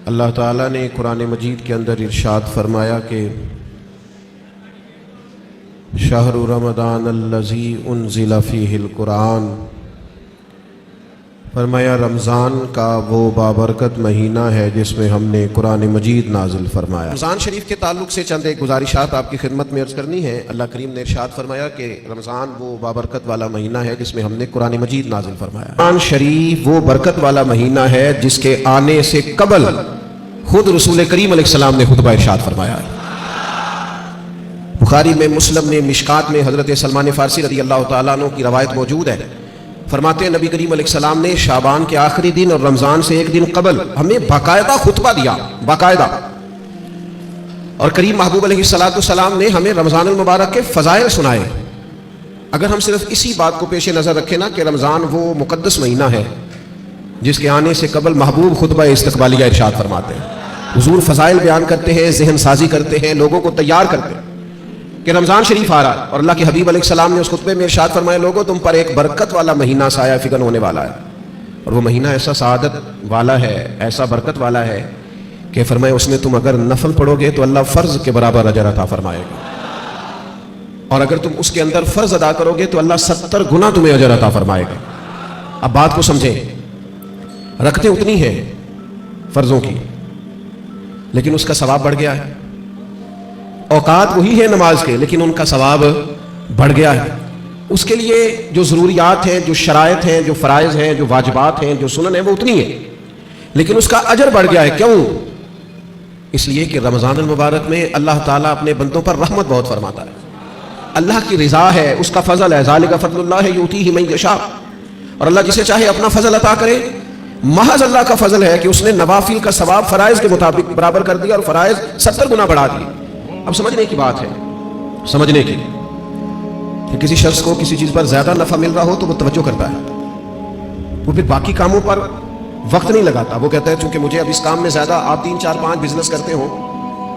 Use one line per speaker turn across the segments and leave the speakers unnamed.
اللہ تعالیٰ نے قرآن مجید کے اندر ارشاد فرمایا کہ شہر رمضان الذی انزل فیہ القرآن، فرمایا رمضان کا وہ بابرکت مہینہ ہے جس میں ہم نے قرآن مجید نازل فرمایا۔ رمضان شریف کے تعلق سے چند ایک گزارشات آپ کی خدمت میں عرض کرنی ہے۔ اللہ کریم نے ارشاد فرمایا کہ رمضان وہ بابرکت والا مہینہ ہے جس میں ہم نے قرآن مجید نازل فرمایا۔ رمضان شریف وہ برکت والا مہینہ ہے جس کے آنے سے قبل خود رسول کریم علیہ السلام نے خطبہ ارشاد فرمایا ہے۔ بخاری میں، مسلم میں، مشکات میں حضرت سلمان فارسی رضی اللہ تعالیٰ عنہ کی روایت موجود ہے۔ فرماتے ہیں نبی کریم علیہ السلام نے شعبان کے آخری دن اور رمضان سے ایک دن قبل ہمیں باقاعدہ خطبہ دیا، باقاعدہ۔ اور کریم محبوب علیہ السلام نے ہمیں رمضان المبارک کے فضائل سنائے۔ اگر ہم صرف اسی بات کو پیش نظر رکھیں نا کہ رمضان وہ مقدس مہینہ ہے جس کے آنے سے قبل محبوب خطبہ استقبالیہ ارشاد فرماتے ہیں، حضور فضائل بیان کرتے ہیں، ذہن سازی کرتے ہیں، لوگوں کو تیار کرتے ہیں کہ رمضان شریف آ رہا ہے، اور اللہ کے حبیب علیہ السلام نے اس خطبے میں ارشاد فرمایا لوگوں تم پر ایک برکت والا مہینہ سایہ فگن ہونے والا ہے، اور وہ مہینہ ایسا سعادت والا ہے، ایسا برکت والا ہے کہ فرمایا اس میں تم اگر نفل پڑھو گے تو اللہ فرض کے برابر اجر عطا فرمائے گا، اور اگر تم اس کے اندر فرض ادا کرو گے تو اللہ 70 گنا تمہیں اجر عطا فرمائے گا۔ اب بات کو سمجھیں، رکھتے اتنی ہیں فرضوں کی لیکن اس کا ثواب بڑھ گیا ہے، اوقات وہی ہے نماز کے لیکن ان کا ثواب بڑھ گیا ہے۔ اس کے لیے جو ضروریات ہیں، جو شرائط ہیں، جو فرائض ہیں، جو واجبات ہیں، جو سنن ہیں وہ اتنی ہیں لیکن اس کا اجر بڑھ گیا ہے۔ کیوں؟ اس لیے کہ رمضان المبارک میں اللہ تعالیٰ اپنے بندوں پر رحمت بہت فرماتا ہے، اللہ کی رضا ہے، اس کا فضل ہے، ذالک فضل اللہ یؤتیہ من یشاء، اور اللہ جسے چاہے اپنا فضل عطا کرے۔ محض اللہ کا فضل ہے کہ اس نے نوافل کا ثواب فرائض کے مطابق برابر کر دیا اور فرائض 70 گنا بڑھا دیے۔ اب سمجھنے کی بات ہے، سمجھنے کی کہ کسی شخص کو کسی چیز پر زیادہ نفع مل رہا ہو تو وہ توجہ کرتا ہے، وہ پھر باقی کاموں پر وقت نہیں لگاتا۔ وہ کہتا ہے چونکہ مجھے اب اس کام میں زیادہ، آپ 3 4 5 بزنس کرتے ہو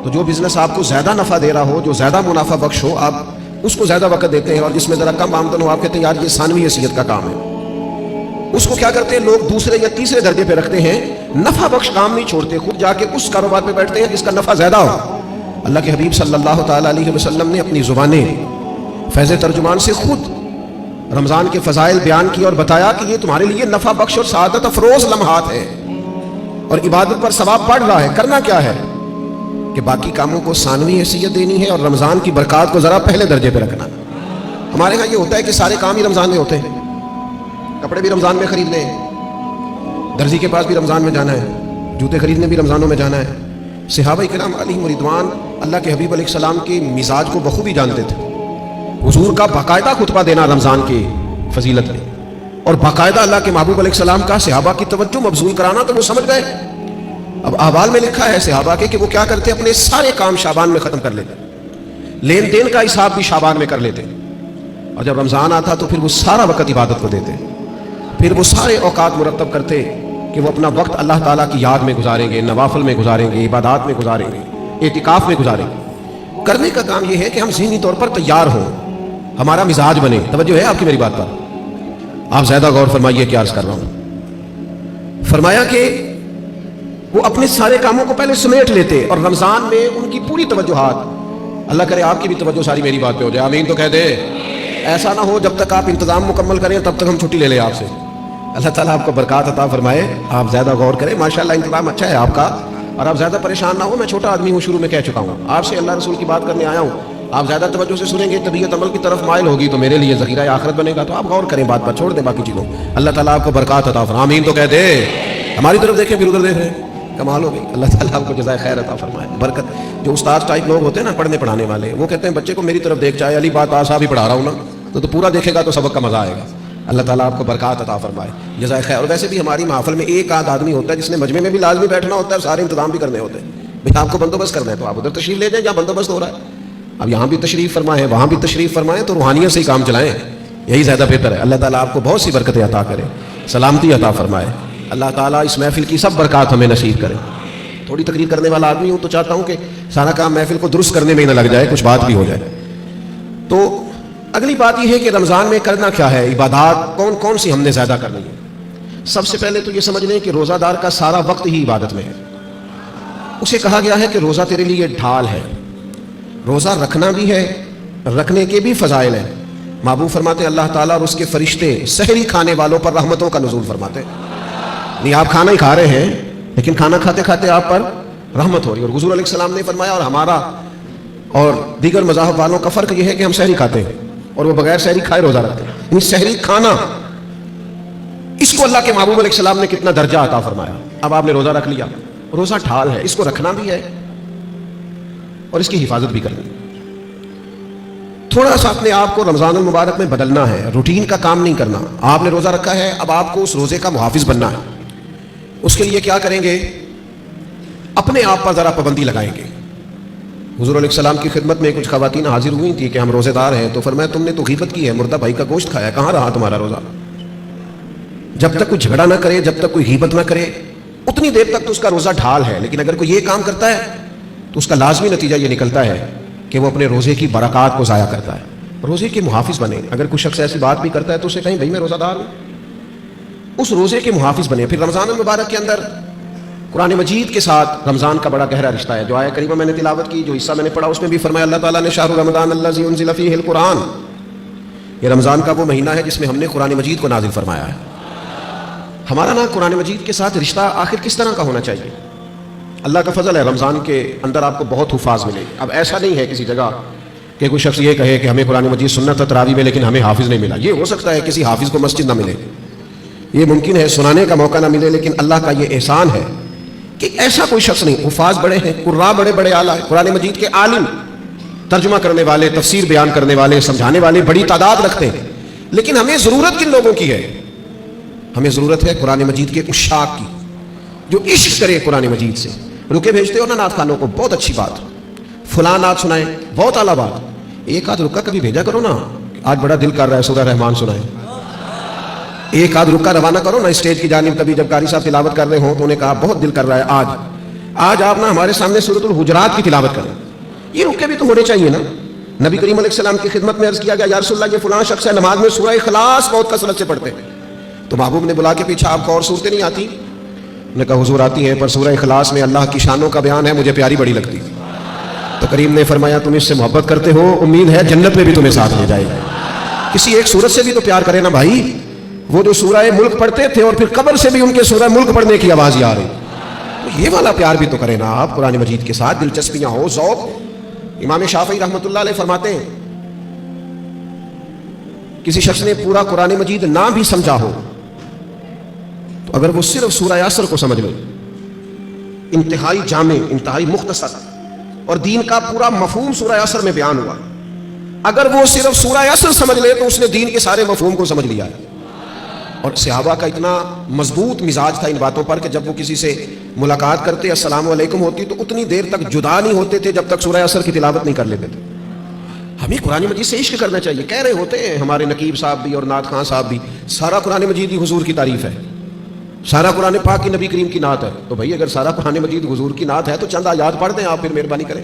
تو جو بزنس آپ کو زیادہ نفع دے رہا ہو، جو زیادہ منافع بخش ہو، آپ اس کو زیادہ وقت دیتے ہیں، اور جس میں ذرا کم آمدن ہو آپ کہتے ہیں یار یہ ثانوی حیثیت کا کام ہے۔ اس کو کیا کرتے ہیں لوگ دوسرے یا تیسرے درجے پہ رکھتے ہیں، نفع بخش کام نہیں چھوڑتے، خود جا کے اس کاروبار پہ بیٹھتے ہیں جس کا نفع زیادہ ہو۔ اللہ کے حبیب صلی اللہ تعالیٰ علیہ وسلم نے اپنی زبانیں فیض ترجمان سے خود رمضان کے فضائل بیان کی اور بتایا کہ یہ تمہارے لیے نفع بخش اور سعادت افروز لمحات ہیں، اور عبادت پر ثواب بڑھ رہا ہے۔ کرنا کیا ہے کہ باقی کاموں کو ثانوی حیثیت دینی ہے اور رمضان کی برکات کو ذرا پہلے درجے پہ رکھنا۔ ہمارے ہاں یہ ہوتا ہے کہ سارے کام ہی رمضان میں ہوتے ہیں، کپڑے بھی رمضان میں خرید لیں، درزی کے پاس بھی رمضان میں جانا ہے، جوتے خریدنے بھی رمضانوں میں جانا ہے۔ صحابہ کرام علیہم رضوان اللہ کے حبیب علیہ السلام کے مزاج کو بخوبی جانتے تھے۔ حضور کا باقاعدہ خطبہ دینا رمضان کی فضیلت میں، اور باقاعدہ اللہ کے محبوب علیہ السلام کا صحابہ کی توجہ مبذول کرانا، تو وہ سمجھ گئے۔ اب احوال میں لکھا ہے صحابہ کے کہ وہ کیا کرتے، اپنے سارے کام شعبان میں ختم کر لیتے، لین دین کا حساب بھی شعبان میں کر لیتے، اور جب رمضان آتا تو پھر وہ سارا وقت عبادت کو دیتے، پھر وہ سارے اوقات مرتب کرتے کہ وہ اپنا وقت اللہ تعالیٰ کی یاد میں گزاریں گے، نوافل میں گزاریں گے، عبادات میں گزاریں گے، اعتکاف میں گزاریں گے۔ کرنے کا کام یہ ہے کہ ہم ذہنی طور پر تیار ہوں، ہمارا مزاج بنے۔ توجہ ہے آپ کی میری بات پر؟ آپ زیادہ غور فرمائیے کیا عرض کر رہا ہوں۔ فرمایا کہ وہ اپنے سارے کاموں کو پہلے سمیٹ لیتے، اور رمضان میں ان کی پوری توجہات، اللہ کرے آپ کی بھی توجہ ساری میری بات پہ ہو جائے، آمین تو کہہ دے۔ ایسا نہ ہو جب تک آپ انتظام مکمل کریں تب تک ہم چھٹی لے لیں آپ سے۔ اللہ تعالیٰ آپ کو برکات عطا فرمائے، آپ زیادہ غور کریں، ماشاءاللہ انتظام اچھا ہے آپ کا، اور آپ زیادہ پریشان نہ ہو۔ میں چھوٹا آدمی ہوں، شروع میں کہہ چکا ہوں، آپ سے اللہ رسول کی بات کرنے آیا ہوں، آپ زیادہ توجہ سے سنیں گے، طبیعت عمل کی طرف مائل ہوگی تو میرے لیے ذخیرہ آخرت بنے گا، تو آپ غور کریں بات پر، چھوڑ دیں باقی چیزوں۔ اللہ تعالیٰ آپ کو برکات عطا فرمائے، آمین تو کہہ دے۔ ہماری طرف دیکھیں پھر ادھر دیکھ رہے ہیں، کمال ہو گئی۔ اللہ تعالیٰ آپ کو جزائے خیر عطا فرمائے، برکت۔ جو استاد ٹائپ لوگ ہوتے ہیں نا پڑھنے پڑھانے والے، وہ کہتے ہیں بچے کو میری طرف دیکھ، چاہے علی بات آسا بھی پڑھا رہا ہوں نا تو پورا دیکھے گا تو سبق کا مزہ آئے گا۔ اللہ تعالیٰ آپ کو برکات عطا فرمائے، جزائے خیر۔ اور ویسے بھی ہماری محفل میں ایک آدھ آدمی ہوتا ہے جس نے مجمع میں بھی لازمی بیٹھنا ہوتا ہے، سارے انتظام بھی کرنے ہوتے ہیں۔ بھائی آپ کو بندوبست کرنا ہے تو آپ ادھر تشریف لے جائیں جہاں بندوبست ہو رہا ہے، اب یہاں بھی تشریف فرمائیں، وہاں بھی تشریف فرمائیں، تو روحانیت سے ہی کام چلائیں، یہی زیادہ بہتر ہے۔ اللہ تعالیٰ آپ کو بہت سی برکتیں عطا کرے، سلامتی عطا فرمائے۔ اللہ تعالیٰ اس محفل کی سب برکات ہمیں نصیب کرے۔ تھوڑی تقریر کرنے والا آدمی ہوں تو چاہتا ہوں کہ سارا کام محفل کو درست کرنے میں ہی نہ لگ جائے، کچھ بات بھی ہو جائے۔ تو اگلی بات یہ ہے کہ رمضان میں کرنا کیا ہے، عبادات کون کون سی ہم نے زیادہ کرنی ہے۔ سب سے پہلے تو یہ سمجھ لیں کہ روزہ دار کا سارا وقت ہی عبادت میں ہے۔ اسے کہا گیا ہے کہ روزہ تیرے لیے ڈھال ہے، روزہ رکھنا بھی ہے، رکھنے کے بھی فضائل ہیں۔ محبوب فرماتے ہیں اللہ تعالیٰ اور اس کے فرشتے سحری کھانے والوں پر رحمتوں کا نزول فرماتے ہیں۔ نہیں آپ کھانا ہی کھا رہے ہیں لیکن کھانا کھاتے کھاتے آپ پر رحمت ہو رہی ہے۔ اور حضور علیہ السلام نے فرمایا اور ہمارا اور دیگر مذاہب والوں کا فرق یہ ہے کہ ہم سحری کھاتے ہیں اور وہ بغیر سحری کھائے روزہ رکھتے ہیں۔ یعنی سحری کھانا، اس کو اللہ کے محبوب علیہ السلام نے کتنا درجہ عطا فرمایا۔ اب آپ نے روزہ رکھ لیا، روزہ ڈھال ہے، اس کو رکھنا بھی ہے اور اس کی حفاظت بھی کرنی ہے۔ تھوڑا سا اپنے آپ کو رمضان المبارک میں بدلنا ہے، روٹین کا کام نہیں کرنا۔ آپ نے روزہ رکھا ہے، اب آپ کو اس روزے کا محافظ بننا ہے۔ اس کے لیے کیا کریں گے؟ اپنے آپ پر ذرا پابندی لگائیں گے۔ حضور علیہ السلام کی خدمت میں کچھ خواتین حاضر ہوئی تھی کہ ہم روزے دار ہیں، تو فرمایا تم نے تو غیبت کی ہے، مردہ بھائی کا گوشت کھایا، کہاں رہا تمہارا روزہ؟ جب تک کوئی جھگڑا نہ کرے، جب تک کوئی غیبت نہ کرے، اتنی دیر تک تو اس کا روزہ ڈھال ہے۔ لیکن اگر کوئی یہ کام کرتا ہے تو اس کا لازمی نتیجہ یہ نکلتا ہے کہ وہ اپنے روزے کی برکات کو ضائع کرتا ہے۔ روزے کے محافظ بنے۔ اگر کوئی شخص ایسی بات بھی کرتا ہے تو اسے کہیں بھائی میں روزہ دار ہوں، اس روزے کے محافظ بنے۔ پھر رمضان المبارک کے اندر قرآن مجید کے ساتھ رمضان کا بڑا گہرا رشتہ ہے۔ جو آیہ کریمہ میں نے تلاوت کی، جو حصہ میں نے پڑھا، اس میں بھی فرمایا اللہ تعالیٰ نے شہر رمضان الذی انزل فیہ القرآن، یہ رمضان کا وہ مہینہ ہے جس میں ہم نے قرآن مجید کو نازل فرمایا ہے۔ ہمارا نا قرآن مجید کے ساتھ رشتہ آخر کس طرح کا ہونا چاہیے؟ اللہ کا فضل ہے رمضان کے اندر آپ کو بہت حفاظ ملے۔ اب ایسا نہیں ہے کسی جگہ کہ کوئی شخص یہ کہے کہ ہمیں قرآن مجید سننا تھا تراویح میں لیکن ہمیں حافظ نہیں ملا۔ یہ ہو سکتا ہے کسی حافظ کو مسجد نہ ملے، یہ ممکن ہے سنانے کا موقع نہ ملے، لیکن اللہ کا یہ احسان ہے کہ ایسا کوئی شخص نہیں۔ حفاظ بڑے ہیں، قراء بڑے بڑے اعلیٰ ہیں، قرآن مجید کے عالم، ترجمہ کرنے والے، تفسیر بیان کرنے والے، سمجھانے والے بڑی تعداد رکھتے ہیں۔ لیکن ہمیں ضرورت کن لوگوں کی ہے؟ ہمیں ضرورت ہے قرآن مجید کے عشاق کی، جو عشق کرے قرآن مجید سے۔ رکے بھیجتے ہو نا نعت خانوں کو، بہت اچھی بات، فلاں نعت سنائیں، بہت اعلیٰ بات، ایک آدھ رکا کبھی بھیجا کرو نا، آج بڑا دل کر رہا ہے سورہ رحمان سنائیں، ایک آدھ رکا روانہ کرو نا اسٹیج کی جانب۔ کبھی جب قاری صاحب تلاوت کر رہے ہوں تو انہیں کہا بہت دل کر رہا ہے آج آپ نا ہمارے سامنے سورۃ الحجرات کی تلاوت کریں۔ یہ رکے بھی تو ہونے چاہیے نا۔ نبی کریم علیہ السلام کی خدمت میں عرض کیا گیا یا رسول اللہ یہ فلاں شخص ہے نماز میں سورہ اخلاص بہت کثرت سے پڑھتے ہیں، تو محبوب نے بلا کے پیچھا آپ کو اور صورتیں نہیں آتی؟ نے کہا حضور آتی ہیں، پر سورہ اخلاص میں اللہ کی شانوں کا بیان ہے، مجھے پیاری بڑی لگتی۔ تو کریم نے فرمایا تم اس سے محبت کرتے ہو، امید ہے جنت میں بھی تمہیں ساتھ لے جائے گا۔ کسی ایک سورت سے بھی تو پیار کرے نا بھائی۔ وہ جو سورہ ملک پڑھتے تھے اور پھر قبر سے بھی ان کے سورہ ملک پڑھنے کی آواز آ رہی، تو یہ والا پیار بھی تو کرے نا آپ قرآن مجید کے ساتھ، دلچسپیاں ہو، ذوق۔ امام شافعی رحمۃ اللہ علیہ فرماتے ہیں کسی شخص نے پورا قرآن مجید نہ بھی سمجھا ہو تو اگر وہ صرف سورہ عصر کو سمجھ لے، انتہائی جامع، انتہائی مختصر، اور دین کا پورا مفہوم سورہ عصر میں بیان ہوا، اگر وہ صرف سورہ عصر سمجھ لے تو اس نے دین کے سارے مفہوم کو سمجھ لیا ہے۔ اور صحابہ کا اتنا مضبوط مزاج تھا ان باتوں پر کہ جب وہ کسی سے ملاقات کرتے السلام علیکم ہوتی تو اتنی دیر تک جدا نہیں ہوتے تھے جب تک سورہ عصر کی تلاوت نہیں کر لیتے تھے۔ ہمیں قرآن مجید سے عشق کرنا چاہیے۔ کہہ رہے ہوتے ہیں ہمارے نقیب صاحب بھی اور نعت خان صاحب بھی، سارا قرآن مجید ہی حضور کی تعریف ہے، سارا قرآن پاک کی نبی کریم کی نعت ہے۔ تو بھائی اگر سارا قرآن مجید حضور کی نعت ہے تو چند آیات پڑھ دیں آپ، پھر مہربانی کریں،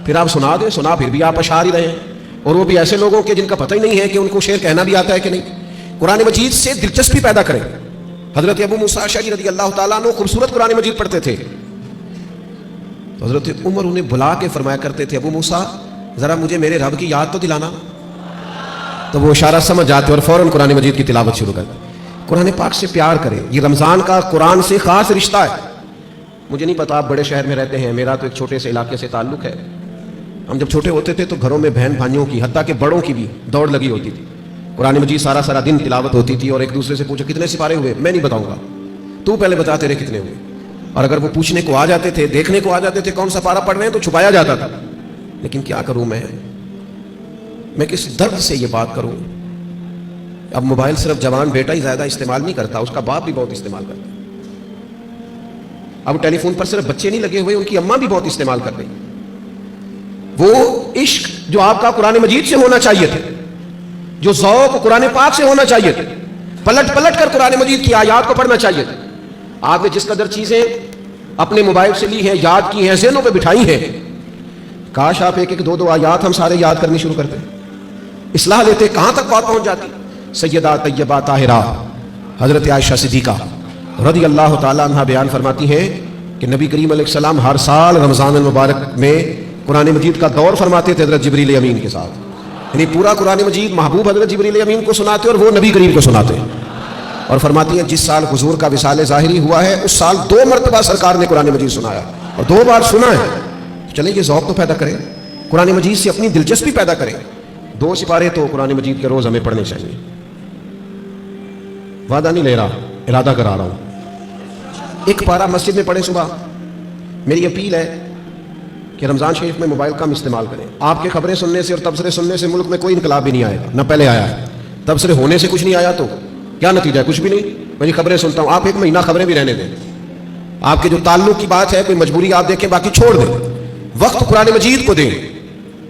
پھر آپ سنا دیں، سنا پھر بھی آپ اشعار ہی رہے ہیں، اور وہ بھی ایسے لوگوں کے جن کا پتہ ہی نہیں ہے کہ ان کو شعر کہنا بھی آتا ہے کہ نہیں۔ قرآن مجید سے دلچسپی پیدا کریں۔ حضرت ابو موسیٰ اشعری رضی اللہ تعالیٰ عنہ خوبصورت قرآن مجید پڑھتے تھے، تو حضرت عمر انہیں بلا کے فرمایا کرتے تھے ابو موسیٰ ذرا مجھے میرے رب کی یاد تو دلانا، تو وہ اشارہ سمجھ جاتے اور فوراً قرآن مجید کی تلاوت شروع کرتے۔ قرآن پاک سے پیار کریں، یہ رمضان کا قرآن سے خاص رشتہ ہے۔ مجھے نہیں پتا آپ بڑے شہر میں رہتے ہیں، میرا تو ایک چھوٹے سے علاقے سے تعلق ہے۔ ہم جب چھوٹے ہوتے تھے تو گھروں میں بہن بھائیوں کی، حتیٰ کہ بڑوں کی بھی دوڑ لگی ہوتی تھی، قرآن مجید سارا سارا دن تلاوت ہوتی تھی، اور ایک دوسرے سے پوچھو کتنے سپارے ہوئے، میں نہیں بتاؤں گا، تو پہلے بتا تیرے کتنے ہوئے۔ اور اگر وہ پوچھنے کو آ جاتے تھے، دیکھنے کو آ جاتے تھے کون سا پارہ پڑھ رہے ہیں، تو چھپایا جاتا تھا۔ لیکن کیا کروں میں کس درد سے یہ بات کروں۔ اب موبائل صرف جوان بیٹا ہی زیادہ استعمال نہیں کرتا، اس کا باپ بھی بہت استعمال کرتا۔ اب ٹیلی فون پر صرف بچے نہیں لگے ہوئے، ان کی اماں بھی بہت استعمال کر رہی۔ وہ عشق جو آپ کا قرآن مجید سے ہونا چاہیے تھا، جو ذوق قرآن پاک سے ہونا چاہیے تھا، پلٹ پلٹ کر قرآن مجید کی آیات کو پڑھنا چاہیے تھا۔ آپ نے جس قدر چیزیں اپنے موبائل سے لی ہیں، یاد کی ہیں، ذہنوں پہ بٹھائی ہیں، کاش آپ ایک ایک دو دو آیات ہم سارے یاد کرنی شروع کرتے، اصلاح لیتے، کہاں تک بات پہنچ جاتی۔ سیدہ طیبہ طاہرہ حضرت عائشہ صدیقہ رضی اللہ تعالیٰ عنہ بیان فرماتی ہیں کہ نبی کریم علیہ السلام ہر سال رمضان المبارک میں قرآن مجید کا دور فرماتے تھے حضرت جبریل امین کے ساتھ. یعنی پورا قرآن مجید محبوب حضرت جبریل امین کو سناتے اور وہ نبی کریم کو سناتے. اور فرماتی ہیں جس سال حضور کا وصال ظاہری ہوا ہے اس سال 2 مرتبہ سرکار نے قرآن مجید سنایا اور 2 بار سنا ہے. چلیں یہ ذوق تو پیدا کریں, قرآن مجید سے اپنی دلچسپی پیدا کریں. 2 سپارے تو قرآن مجید کے روز ہمیں پڑھنے چاہیے. وعدہ نہیں لے رہا, ارادہ کرا رہا ہوں. 1 پارہ مسجد میں پڑھیں صبح. میری اپیل ہے کہ رمضان شریف میں موبائل کم استعمال کریں. آپ کے خبریں سننے سے اور تبصرے سننے سے ملک میں کوئی انقلاب بھی نہیں آئے گا, نہ پہلے آیا ہے. تبصرے ہونے سے کچھ نہیں آیا تو کیا نتیجہ ہے؟ کچھ بھی نہیں. میں یہ خبریں سنتا ہوں, آپ 1 مہینہ خبریں بھی رہنے دیں. آپ کے جو تعلق کی بات ہے کوئی مجبوری آپ دیکھیں, باقی چھوڑ دیں. وقت قرآن مجید کو دیں.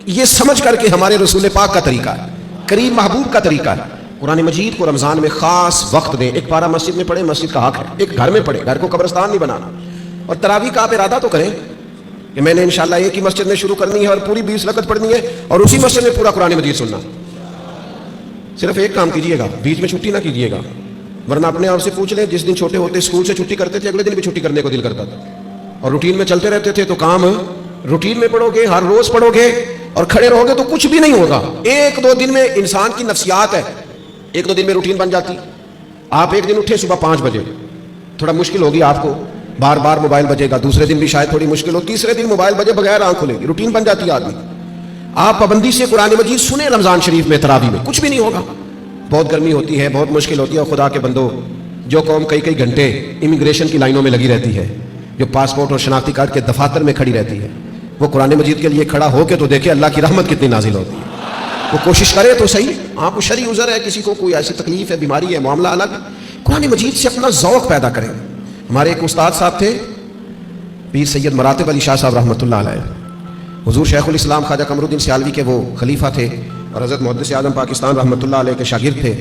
یہ سمجھ کر کے ہمارے رسول پاک کا طریقہ ہے, کریم محبوب کا طریقہ ہے. قرآن مجید کو رمضان میں خاص وقت دیں. 1 پارہ مسجد میں پڑھیں, مسجد کا حق ہے. 1 گھر میں پڑھیں, گھر کو قبرستان نہیں بنانا. اور تراویح کا آپ ارادہ تو کریں کہ میں نے انشاءاللہ ایک ہی مسجد میں شروع کرنی ہے اور پوری 20 رکعت پڑھنی ہے اور اسی مسجد میں پورا قرآن مجید سننا. صرف ایک کام کیجئے گا, بیچ میں چھٹی نہ کیجئے گا. ورنہ اپنے آپ سے پوچھ لیں, جس دن چھوٹے ہوتے اسکول سے چھٹی کرتے تھے اگلے دن بھی چھٹی کرنے کو دل کرتا تھا. اور روٹین میں چلتے رہتے تھے تو کام روٹین میں پڑھو گے, ہر روز پڑھو گے اور کھڑے رہو گے تو کچھ بھی نہیں ہوگا. 1-2 دن میں انسان کی نفسیات ہے, 1-2 دن میں روٹین بن جاتی. آپ ایک دن اٹھے صبح 5 بجے, تھوڑا مشکل ہوگی آپ کو, بار بار موبائل بجے گا. دوسرے دن بھی شاید تھوڑی مشکل ہو, تیسرے دن موبائل بجے بغیر آنکھ کھلے گی, روٹین بن جاتی ہے آدمی. آپ پابندی سے قرآن مجید سنیں رمضان شریف میں تراویح میں, کچھ بھی نہیں ہوگا. بہت گرمی ہوتی ہے, بہت مشکل ہوتی ہے, اور خدا کے بندو جو قوم کئی گھنٹے امیگریشن کی لائنوں میں لگی رہتی ہے, جو پاسپورٹ اور شناختی کارڈ کے دفاتر میں کھڑی رہتی ہے, وہ قرآن مجید کے لیے کھڑا ہو کے تو دیکھے اللہ کی رحمت کتنی نازل ہوتی ہے. وہ کوشش کرے تو صحیح. آپ کو شرعی عذر ہے, کسی کو کوئی ایسی تکلیف ہے, بیماری ہے, معاملہ الگ, قرآن مجید سے اپنا ذوق پیدا کریں. ہمارے ایک استاد صاحب تھے پیر سید مراتب علی شاہ صاحب رحمۃ اللہ علیہ. حضور شیخ الاسلام خواجہ قمر الدین سیالوی کے وہ خلیفہ تھے اور حضرت محدث اعظم پاکستان رحمۃ اللہ علیہ کے شاگرد تھے.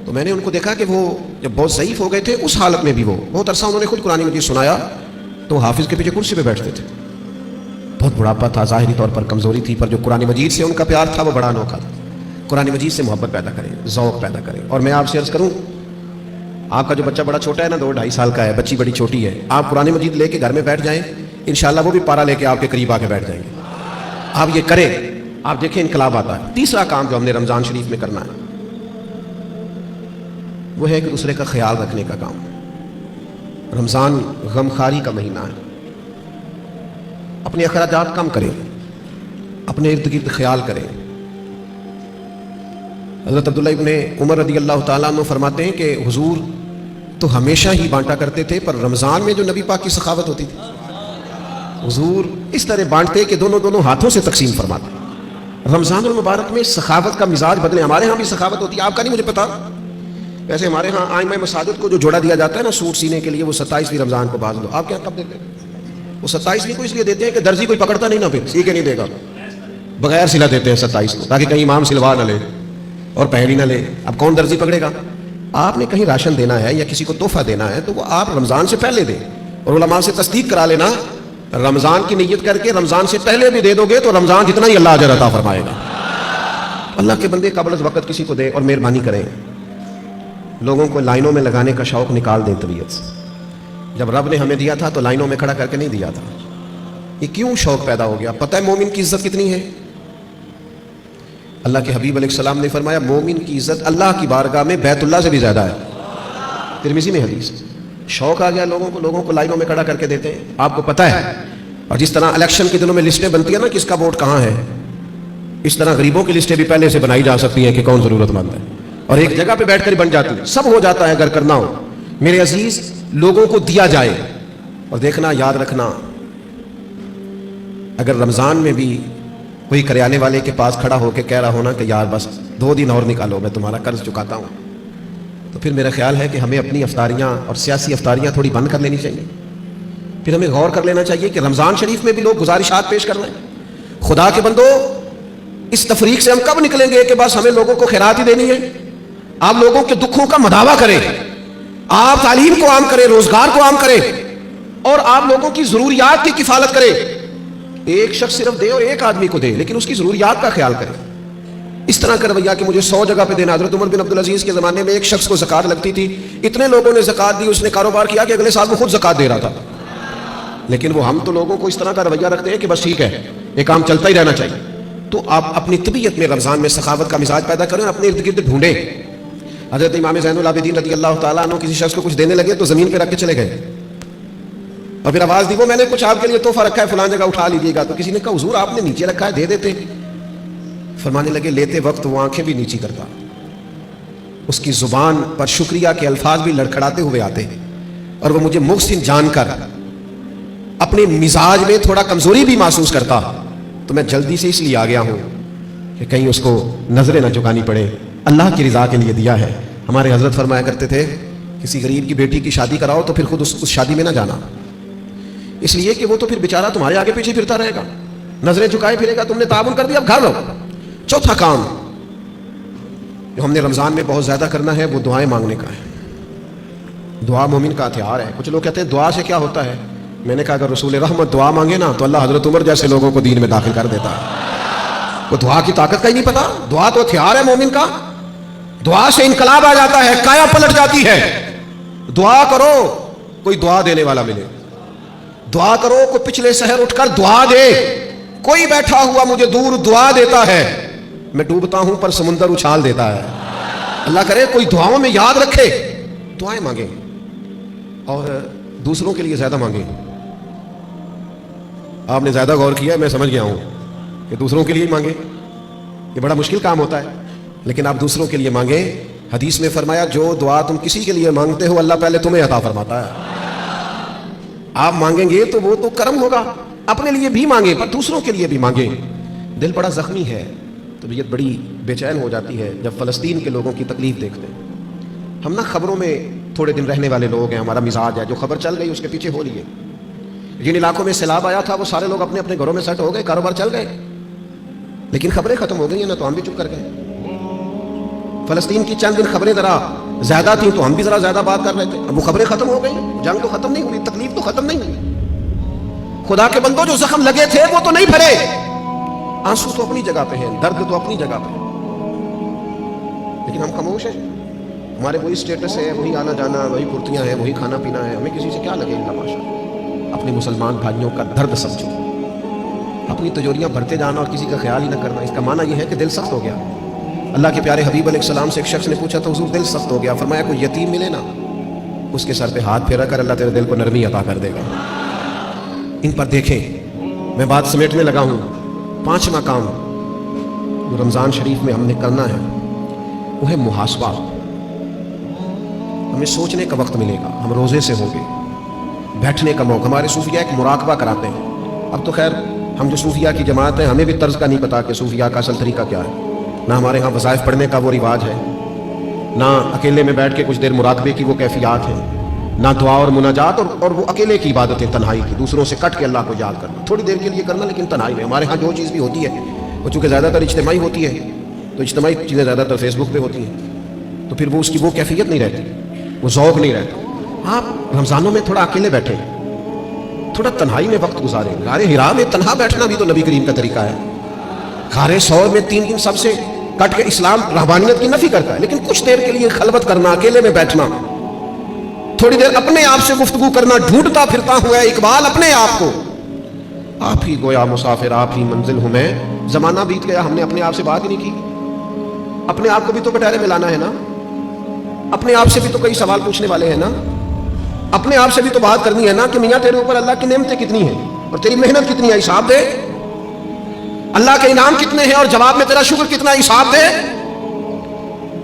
تو میں نے ان کو دیکھا کہ وہ جب بہت ضعیف ہو گئے تھے, اس حالت میں بھی وہ بہت عرصہ انہوں نے خود قرآن مجید سنایا, تو حافظ کے پیچھے کرسی پہ بیٹھتے تھے. بہت بڑھاپا تھا, ظاہری طور پر کمزوری تھی, پر جو قرآن مجید سے ان کا پیار تھا وہ بڑا انوکھا تھا. قرآن مجید سے محبت پیدا کریں, ذوق پیدا کریں. اور میں آپ سے عرض کروں, آپ کا جو بچہ بڑا چھوٹا ہے نا, 2-2.5 سال کا ہے, بچی بڑی چھوٹی ہے, آپ قرآن مجید لے کے گھر میں بیٹھ جائیں, انشاءاللہ وہ بھی پارا لے کے آپ کے قریب آ کے بیٹھ جائیں گے. آپ یہ کریں, آپ دیکھیں انقلاب آتا ہے. تیسرا کام جو ہم نے رمضان شریف میں کرنا ہے وہ ہے کہ دوسرے کا خیال رکھنے کا کام. رمضان غمخواری کا مہینہ ہے. اپنے اخراجات کم کریں, اپنے ارد گرد خیال کریں. حضرت عبداللہ ابن عمر رضی اللہ تعالیٰ عنہ فرماتے ہیں کہ حضور تو ہمیشہ ہی بانٹا کرتے تھے, پر رمضان میں جو نبی پاک کی سخاوت ہوتی تھی, حضور اس طرح بانٹتے کہ دونوں ہاتھوں سے تقسیم فرماتے. رمضان المبارک میں سخاوت کا مزاج بدلے. ہمارے ہاں بھی سخاوت ہوتی ہے, آپ کا نہیں مجھے پتا. ویسے ہمارے ہاں آئمہ مساجد کو جو جوڑا دیا جاتا ہے نا سوٹ سینے کے لیے, وہ 27ویں رمضان کو باز لو. آپ کے یہاں کب دیتے ہیں؟ وہ 27ویں کو اس لیے دیتے ہیں کہ درزی کوئی پکڑتا نہیں نا, پھر سی کے نہیں دے گا, بغیر سلا دیتے ہیں 27 کو, تاکہ کہیں امام سلوا نہ لے اور پہن ہی نہ لے. اب کون درزی پکڑے گا؟ آپ نے کہیں راشن دینا ہے یا کسی کو تحفہ دینا ہے تو وہ آپ رمضان سے پہلے دیں, اور علماء سے تصدیق کرا لینا. رمضان کی نیت کر کے رمضان سے پہلے بھی دے دو گے تو رمضان جتنا ہی اللہ اجر عطا فرمائے گا. اللہ کے بندے قبل از وقت کسی کو دے, اور مہربانی کریں لوگوں کو لائنوں میں لگانے کا شوق نکال دیں طبیعت سے. جب رب نے ہمیں دیا تھا تو لائنوں میں کھڑا کر کے نہیں دیا تھا. یہ کیوں شوق پیدا ہو گیا؟ پتہ ہے مومن کی عزت کتنی ہے؟ اللہ کے حبیب علیہ السلام نے فرمایا مومن کی عزت اللہ کی بارگاہ میں بیت اللہ سے بھی زیادہ ہے. ترمذی میں حدیث. شوق آ گیا لوگوں کو لائنوں میں کھڑا کر کے دیتے ہیں. آپ کو پتہ ہے, اور جس طرح الیکشن کے دنوں میں لسٹیں بنتی ہیں نا کس کا ووٹ کہاں ہے, اس طرح غریبوں کی لسٹیں بھی پہلے سے بنائی جا سکتی ہیں کہ کون ضرورت مند ہے, اور ایک جگہ پہ بیٹھ کر بن جاتی ہے. سب ہو جاتا ہے اگر کرنا ہو. میرے عزیز, لوگوں کو دیا جائے. اور دیکھنا, یاد رکھنا, اگر رمضان میں بھی کوئی کریانے والے کے پاس کھڑا ہو کے کہہ رہا ہونا کہ یار بس 2 دن اور نکالو, میں تمہارا قرض چکاتا ہوں, تو پھر میرا خیال ہے کہ ہمیں اپنی افطاریاں اور سیاسی افطاریاں تھوڑی بند کر لینی چاہیے. پھر ہمیں غور کر لینا چاہیے کہ رمضان شریف میں بھی لوگ گزارشات پیش کر رہے ہیں. خدا کے بندو, اس تفریق سے ہم کب نکلیں گے کہ بس ہمیں لوگوں کو خیرات ہی دینی ہے؟ آپ لوگوں کے دکھوں کا مداوا کریں, آپ تعلیم کو عام کریں, روزگار کو عام کریں, اور آپ لوگوں کی ضروریات کی کفالت کریں. ایک شخص صرف دے اور ایک آدمی کو دے, لیکن اس کی ضروریات کا خیال کریں. اس طرح کا رویہ کہ مجھے 100 جگہ پہ دینا. حضرت عمر بن عبدالعزیز کے زمانے میں ایک شخص کو زکوٰۃ لگتی تھی, اتنے لوگوں نے زکوٰۃ دی, اس نے کاروبار کیا کہ اگلے سال وہ خود زکوٰۃ دے رہا تھا. لیکن وہ ہم تو لوگوں کو اس طرح کا رویہ رکھتے ہیں کہ بس ٹھیک ہے یہ کام چلتا ہی رہنا چاہیے. تو آپ اپنی طبیعت میں رمضان میں سخاوت کا مزاج پیدا کریں اور اپنے ارد گرد ڈھونڈیں. حضرت امام زین العابدین رضی اللہ تعالیٰ عنہ کسی شخص کو کچھ دینے لگے تو زمین پہ رکھ کے چلے گئے اور پھر آواز دی وہ میں نے کچھ آپ کے لیے تحفہ رکھا ہے فلاں جگہ اٹھا لیجیے گا. تو کسی نے کہا حضور آپ نے نیچے رکھا ہے دے دیتے. فرمانے لگے لیتے وقت وہ آنکھیں بھی نیچی کرتا, اس کی زبان پر شکریہ کے الفاظ بھی لڑکھڑاتے ہوئے آتے, اور وہ مجھے محسن جان کر اپنے مزاج میں تھوڑا کمزوری بھی محسوس کرتا. تو میں جلدی سے اس لیے آ گیا ہوں کہ کہیں اس کو نظریں نہ جھکانی پڑے, اللہ کی رضا کے لیے دیا ہے. ہمارے حضرت فرمایا کرتے تھے کسی غریب کی بیٹی کی شادی کراؤ تو پھر خود اس شادی میں نہ جانا, اس لیے کہ وہ تو پھر بیچارہ تمہارے آگے پیچھے پھرتا رہے گا, نظریں جھکائے پھرے گا. تم نے تعاون کر دیا اب گھر رہو. چوتھا کام جو ہم نے رمضان میں بہت زیادہ کرنا ہے وہ دعائیں مانگنے کا ہے. دعا مومن کا ہتھیار ہے. کچھ لوگ کہتے ہیں دعا سے کیا ہوتا ہے. میں نے کہا اگر رسول رحمت دعا مانگے نا تو اللہ حضرت عمر جیسے لوگوں کو دین میں داخل کر دیتا ہے. وہ دعا کی طاقت کا ہی نہیں پتا. دعا تو ہتھیار ہے مومن کا. دعا سے انقلاب آ جاتا ہے, کایا پلٹ جاتی ہے. دعا کرو کوئی دعا دینے والا ملے, دعا کرو کوئی پچھلے شہر اٹھ کر دعا دے. کوئی بیٹھا ہوا مجھے دور دعا دیتا ہے, میں ڈوبتا ہوں پر سمندر اچھال دیتا ہے. اللہ کرے کوئی دعاؤں میں یاد رکھے. دعائیں مانگیں اور دوسروں کے لیے زیادہ مانگیں. آپ نے زیادہ غور کیا, میں سمجھ گیا ہوں کہ دوسروں کے لیے ہی مانگیں. یہ بڑا مشکل کام ہوتا ہے لیکن آپ دوسروں کے لیے مانگیں. حدیث میں فرمایا جو دعا تم کسی کے لیے مانگتے ہو اللہ پہلے تمہیں عطا فرماتا ہے. آپ مانگیں گے تو وہ تو کرم ہوگا. اپنے لیے بھی مانگیں پر دوسروں کے لیے بھی مانگیں. دل بڑا زخمی ہے, طبیعت بڑی بے چین ہو جاتی ہے جب فلسطین کے لوگوں کی تکلیف دیکھتے ہیں. ہم نا خبروں میں تھوڑے دن رہنے والے لوگ ہیں, ہمارا مزاج ہے جو خبر چل گئی اس کے پیچھے ہو لیے. جن علاقوں میں سیلاب آیا تھا وہ سارے لوگ اپنے اپنے گھروں میں سیٹ ہو گئے, کاروبار چل گئے, لیکن خبریں ختم ہو گئی ہیں نا تو ہم بھی چپ کر گئے. فلسطین کی چند دن خبریں ذرا زیادہ تھیں تو ہم بھی ذرا زیادہ بات کر رہے تھے. اب وہ خبریں ختم ہو گئی, جنگ تو ختم نہیں ہوئی, تکلیف تو ختم نہیں ہوئی. خدا کے بندوں جو زخم لگے تھے وہ تو نہیں بھرے. آنسو تو اپنی جگہ پہ ہیں, درد تو اپنی جگہ پہ, لیکن ہم خاموش ہیں. ہمارے وہی سٹیٹس ہے, وہی آنا جانا, وہی پھرتیاں ہیں, وہی کھانا پینا ہے. ہمیں کسی سے کیا لگے اللہ ماشاء. اپنے مسلمان بھائیوں کا درد سمجھو, اپنی تجوریاں بھرتے جانا اور کسی کا خیال ہی نہ کرنا. اس کا معنی یہ ہے کہ دل سخت ہو گیا. اللہ کے پیارے حبیب علیہ السلام سے ایک شخص نے پوچھا تو حضور دل سخت ہو گیا. فرمایا کوئی یتیم ملے نا اس کے سر پہ ہاتھ پھیرا کر اللہ تیرے دل کو نرمی عطا کر دے گا. ان پر دیکھیں, میں بات سمیٹنے لگا ہوں. پانچواں کام جو رمضان شریف میں ہم نے کرنا ہے وہ ہے محاسبہ. ہمیں سوچنے کا وقت ملے گا, ہم روزے سے ہوں گے, بیٹھنے کا موقع. ہمارے صوفیاء ایک مراقبہ کراتے ہیں. اب تو خیر ہم جو صوفیاء کی جماعت ہیں ہمیں بھی طرز کا نہیں پتا کہ صوفیاء کا اصل طریقہ کیا ہے. نہ ہمارے ہاں وظائف پڑھنے کا وہ رواج ہے, نہ اکیلے میں بیٹھ کے کچھ دیر مراقبے کی وہ کیفیات ہے, نہ دعا اور مناجات اور وہ اکیلے کی عبادت ہے تنہائی کی, دوسروں سے کٹ کے اللہ کو یاد کرنا, تھوڑی دیر کے لیے کرنا لیکن تنہائی میں. ہمارے ہاں جو چیز بھی ہوتی ہے وہ چونکہ زیادہ تر اجتماعی ہوتی ہے تو اجتماعی چیزیں زیادہ تر فیس بک پہ ہوتی ہیں تو پھر وہ اس کی وہ کیفیت نہیں رہتی, وہ ذوق نہیں رہتا. آپ رمضانوں میں تھوڑا اکیلے بیٹھے, تھوڑا تنہائی میں وقت گزاریں. غار حرا میں تنہا بیٹھنا بھی تو نبی کریم کا طریقہ ہے. غار ثور میں 3 دن سب سے کٹ کے اسلام رہبانیت کی نفی کرتا ہے, لیکن کچھ دیر کے لیے خلوت کرنا, اکیلے میں بیٹھنا, تھوڑی دیر اپنے آپ سے گفتگو کرنا. ڈھونڈتا پھرتا ہوا ہے اقبال اپنے آپ کو, آپ ہی گویا مسافر آپ ہی منزل ہوں میں. زمانہ بیت گیا, ہم نے اپنے آپ سے بات ہی نہیں کی. اپنے آپ کو بھی تو بٹیرے میں لانا ہے نا, اپنے آپ سے بھی تو کئی سوال پوچھنے والے ہیں نا, اپنے آپ سے بھی تو بات کرنی ہے نا کہ میاں تیرے اوپر اللہ کی نعمتیں کتنی ہیں اور تیری محنت کتنی ہے, حساب دے. اللہ کے انعام کتنے ہیں اور جواب میں تیرا شکر کتنا, حساب دے.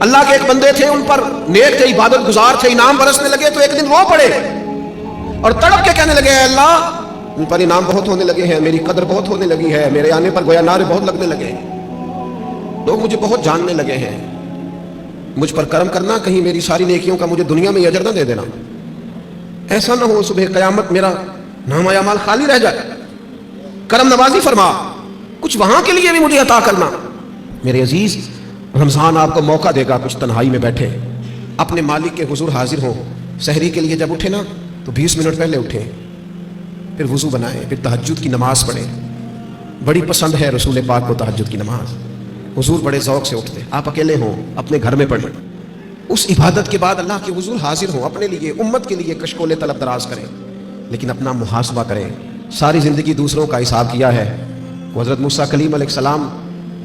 اللہ کے ایک بندے تھے, ان پر نیک تھے, عبادت گزار تھے, انعام برسنے لگے تو ایک دن رو پڑے اور تڑپ کے کہنے لگے, اے اللہ ان پر انعام بہت ہونے لگے ہیں, میری قدر بہت ہونے لگی ہے, میرے آنے پر گویا نعرے بہت لگنے لگے, لوگ مجھے بہت جاننے لگے ہیں, مجھ پر کرم کرنا, کہیں میری ساری نیکیوں کا مجھے دنیا میں اجر نہ دے دینا. ایسا نہ ہو صبح قیامت میرا نام اعمال خالی رہ جائے. کرم نوازی فرما, کچھ وہاں کے لیے بھی مجھے عطا کرنا. میرے عزیز, رمضان آپ کو موقع دے گا کچھ تنہائی میں بیٹھے, اپنے مالک کے حضور حاضر ہوں. سحری کے لیے جب اٹھے نا تو 20 منٹ پہلے اٹھیں, پھر وضو بنائیں, پھر تہجد کی نماز پڑھیں. بڑی پسند ہے رسول پاک کو تہجد کی نماز, حضور بڑے ذوق سے اٹھتے. آپ اکیلے ہوں اپنے گھر میں پڑھیں, اس عبادت کے بعد اللہ کے حضور حاضر ہوں, اپنے لیے امت کے لیے کشکول طلب دراز کریں. لیکن اپنا محاسبہ کریں. ساری زندگی دوسروں کا حساب کیا ہے. وہ حضرت موسیٰ کلیم علیہ السلام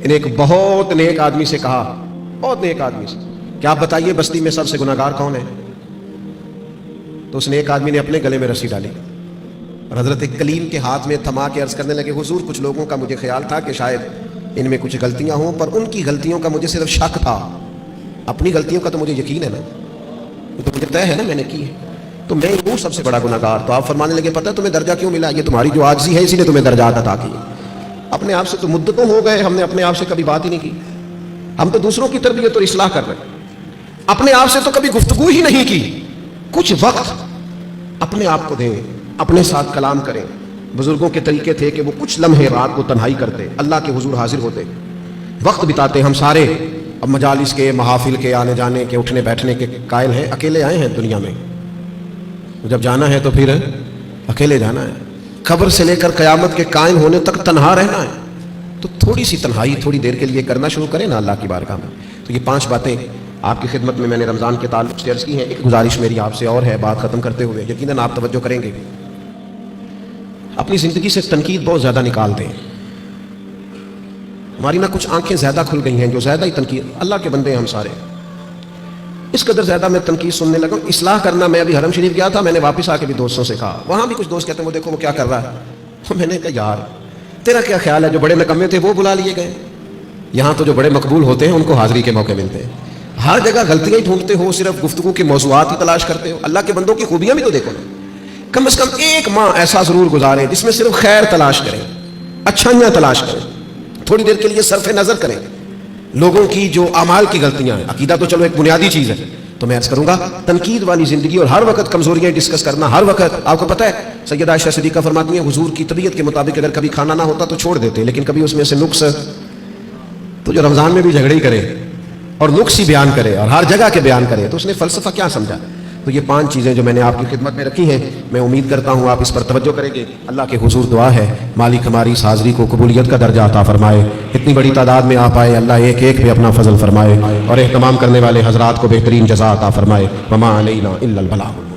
نے ایک بہت نیک آدمی سے کہا, بہت نیک آدمی سے, کہ آپ بتائیے بستی میں سب سے گناہگار کون ہے؟ تو اس نیک آدمی نے اپنے گلے میں رسی ڈالی اور حضرت کلیم کے ہاتھ میں تھما کے عرض کرنے لگے, حضور کچھ لوگوں کا مجھے خیال تھا کہ شاید ان میں کچھ غلطیاں ہوں, پر ان کی غلطیوں کا مجھے صرف شک تھا, اپنی غلطیوں کا تو مجھے یقین ہے نا, وہ تو مجھے طے ہے نا میں نے کی ہے, تو میں ہوں سب سے بڑا گناہگار. تو آپ فرمانے لگے پتہ تمہیں درجہ کیوں ملا؟ یہ تمہاری جو عاجزی ہے اسی نے تمہیں درجات عطا کی. اپنے آپ سے تو مدتوں ہو گئے ہم نے اپنے آپ سے کبھی بات ہی نہیں کی. ہم تو دوسروں کی تربیت اور اصلاح کر رہے ہیں, اپنے آپ سے تو کبھی گفتگو ہی نہیں کی. کچھ وقت اپنے آپ کو دیں, اپنے ساتھ کلام کریں. بزرگوں کے طریقے تھے کہ وہ کچھ لمحے رات کو تنہائی کرتے, اللہ کے حضور حاضر ہوتے, وقت بتاتے. ہم سارے اب مجالس کے, محافل کے, آنے جانے کے, اٹھنے بیٹھنے کے قائل ہیں, اکیلے آئے ہیں دنیا میں. جب جانا ہے تو پھر اکیلے جانا ہے. قبر سے لے کر قیامت کے قائم ہونے تک تنہا رہنا ہے. تو تھوڑی سی تنہائی تھوڑی دیر کے لیے کرنا شروع کریں نا اللہ کی بارگاہ میں. تو یہ 5 باتیں آپ کی خدمت میں نے رمضان کے تعلق سے عرض کی ہیں. ایک گزارش میری آپ سے اور ہے بات ختم کرتے ہوئے, یقیناً آپ توجہ کریں گے. اپنی زندگی سے تنقید بہت زیادہ نکال دیں. ہماری نہ کچھ آنکھیں زیادہ کھل گئی ہیں جو زیادہ ہی تنقید, اللہ کے بندے ہیں ہم سارے, اس قدر زیادہ میں تنقید سننے لگا. اصلاح کرنا, میں ابھی حرم شریف گیا تھا, میں نے واپس آ کے بھی دوستوں سے کہا, وہاں بھی کچھ دوست کہتے ہیں وہ دیکھو وہ کیا کر رہا ہے. تو میں نے کہا یار تیرا کیا خیال ہے, جو بڑے نکمے تھے وہ بلا لیے گئے, یہاں تو جو بڑے مقبول ہوتے ہیں ان کو حاضری کے موقع ملتے ہیں. ہر جگہ غلطیاں ہی ڈھونڈتے ہو, صرف گفتگو کے موضوعات ہی تلاش کرتے ہو. اللہ کے بندوں کی خوبیاں بھی تو دیکھو نا. کم از کم ایک ماہ ایسا ضرور گزاریں جس میں صرف خیر تلاش کریں, اچھائیاں تلاش کریں, تھوڑی دیر کے لیے صرف نظر کریں لوگوں کی جو اعمال کی غلطیاں ہیں. عقیدہ تو چلو ایک بنیادی چیز ہے, تو میں عرض کروں گا تنقید والی زندگی اور ہر وقت کمزوریاں ڈسکس کرنا. ہر وقت آپ کو پتہ ہے سیدہ عائشہ صدیقہ فرماتی ہیں حضور کی طبیعت کے مطابق اگر کبھی کھانا نہ ہوتا تو چھوڑ دیتے, لیکن کبھی اس میں سے نقص, تو جو رمضان میں بھی جھگڑے ہی کرے اور نقص ہی بیان کرے اور ہر جگہ کے بیان کرے, تو اس نے فلسفہ کیا سمجھا. تو یہ 5 چیزیں جو میں نے آپ کی خدمت میں رکھی ہیں, میں امید کرتا ہوں آپ اس پر توجہ کریں گے. اللہ کے حضور دعا ہے مالک ہماری اس حاضری کو قبولیت کا درجہ عطا فرمائے. اتنی بڑی تعداد میں آپ آئے, اللہ ایک ایک پہ اپنا فضل فرمائے اور اہتمام کرنے والے حضرات کو بہترین جزا عطا فرمائے. وما علینا الا البلاغ.